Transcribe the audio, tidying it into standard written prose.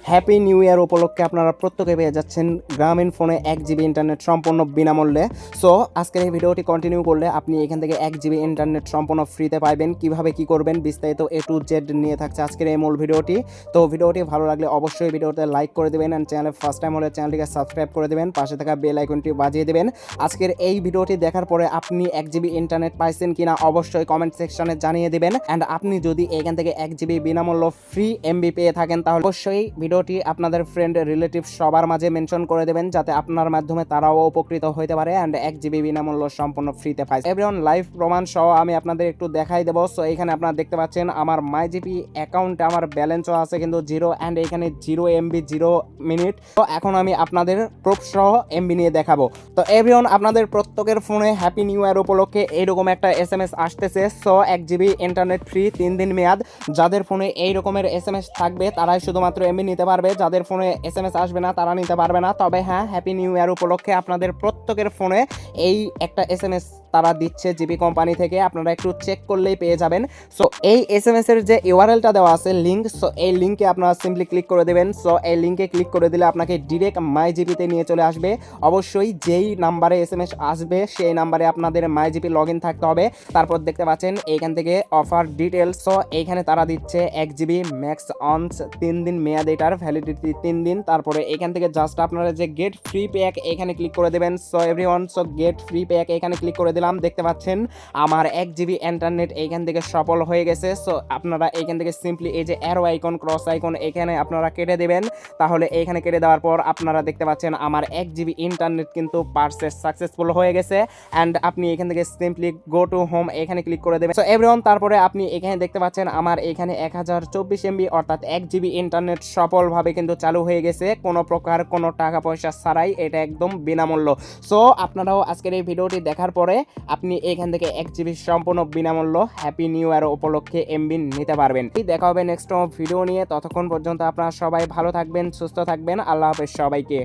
Happy new year উপলক্ষে আপনারা প্রত্যেকে পেয়ে যাচ্ছেন গ্রামীণ ফোনে 1 জিবি ইন্টারনেট সম্পূর্ণ বিনামূল্যে। সো আজকের এই ভিডিওটি কন্টিনিউ করলে আপনি এখান থেকে 1 জিবি ইন্টারনেট সম্পূর্ণ ফ্রিতে পাইবেন। কিভাবে কি করবেন বিস্তারিত A to Z নিয়ে থাকছে আজকের এই মূল ভিডিওটি। তো ভিডিওটি ভালো লাগলে অবশ্যই ভিডিওতে লাইক করে দেবেন অ্যান্ড চ্যানেলে ফার্স্ট টাইম হলে চ্যানেলটিকে সাবস্ক্রাইব করে দেবেন, পাশে থাকা বেল আইকনটি বাজিয়ে দেবেন। আজকের এই ভিডিওটি দেখার পরে আপনি 1 জিবি ইন্টারনেট পাইছেন কিনা অবশ্যই কমেন্ট সেকশনে জানিয়ে দেবেন। অ্যান্ড আপনি যদি এখান থেকে 1 জিবি বিনামূল্য ফ্রি এমবি পেয়ে থাকেন তাহলে অবশ্যই ভিডিওটি আপনাদের ফ্রেন্ড রিলেটিভ সবার মাঝে মেনশন করে দেবেন, যাতে আপনার মাধ্যমে তারাও উপকৃত হতে পারে অ্যান্ড 1 জিবি বিনামূল্য সম্পূর্ণ ফ্রিতে পায়। এভরিওয়ান লাইভ প্রমাণ সহ আমি আপনাদের একটু দেখাই দেবো। সো এখানে আপনারা দেখতে পাচ্ছেন আমার মাইজিপি অ্যাকাউন্টে আমার ব্যালেন্সও আছে কিন্তু 0 অ্যান্ড এখানে 0 এমবি 0 মিনিট। তো এখন আমি আপনাদের প্রুফ সহ এমবি নিয়ে দেখাবো। তো এভরিওয়ান আপনাদের প্রত্যেকের ফোনে হ্যাপি নিউ ইয়ার উপলক্ষে এইরকম একটা SMS আসতেছে। সো 1 জিবি ইন্টারনেট ফ্রি 3 দিন মেয়াদ। যাদের ফোনে এই রকমের SMS থাকবে তারাই শুধুমাত্র এমবি নিতে পারবে, যাদের ফোনে SMS আসবে না তারা নিতে পারবে না। তবে হ্যাঁ, হ্যাপি নিউ ইয়ার উপলক্ষে আপনাদের প্রত্যেকের ফোনে এই একটা SMS তারা দিচ্ছে জিবি কোম্পানি থেকে, আপনারা একটু চেক করলেই পেয়ে যাবেন। সো এই SMS এর যে URL-টা দেওয়া আছে লিঙ্ক, সো এই লিঙ্কে আপনারা সিম্পলি ক্লিক করে দেবেন। সো এই লিঙ্কে ক্লিক করে দিলে আপনাকে ডিরেক্ট মাই জিপিতে নিয়ে চলে আসবে। অবশ্যই যেই নাম্বারে SMS আসবে সেই নাম্বারে আপনাদের মাই জিপি লগ ইন থাকতে হবে। তারপর দেখতে পাচ্ছেন এইখান থেকে অফার ডিটেলস। সো এইখানে তারা দিচ্ছে 1 জিবি ম্যাক্স অনস 3 দিন মেয়াদ, এটার ভ্যালিডিটি 3 দিন। তারপরে এখান থেকে জাস্ট আপনারা যে গেট ফ্রি প্যাক এখানে ক্লিক করে দেবেন। So everyone, so get free pack এখানে ক্লিক করে দিলাম। দেখতে পাচ্ছেন আমার 1 জিবি ইন্টারনেট এইখান থেকে সফল হয়ে গেছে। সো আপনারা এইখান থেকে সিম্পলি এই যে অ্যারো আইকন, ক্রস আইকন এখানে আপনারা কেটে দেবেন। তাহলে এইখানে কেটে দেওয়ার পর আপনারা দেখতে পাচ্ছেন আমার 1 জিবি ইন্টারনেট কিন্তু পারচেজ সাকসেসফুল হয়ে গেছে। অ্যান্ড আপনি এখান থেকে সিম্পলি গো টু হোম এখানে ক্লিক করে দেবেন। সো এভরিওয়ান, তারপরে আপনি এখানে দেখতে পাচ্ছেন আমার এখানে 1024 এমবি অর্থাৎ 1 জিবি ইন্টারনেট সফলভাবে কিন্তু চালু হয়ে গেছে, কোনো প্রকার কোনো টাকা পয়সা ছাড়াই, এটা একদম বিনামূল্য। সো আপনারাও আজকের এই ভিডিওটি দেখার পরে আপনি এখান থেকে 1 জিবি সম্পূর্ণ বিনামূল্য হ্যাপি নিউ ইয়ার উপলক্ষে এমবি নিতে পারবেন। দেখা হবে নেক্সট ভিডিও নিয়ে। ততক্ষণ পর্যন্ত আপনারা সবাই ভালো থাকবেন, সুস্থ থাকবেন। আল্লাহ হাফেজ সবাইকে।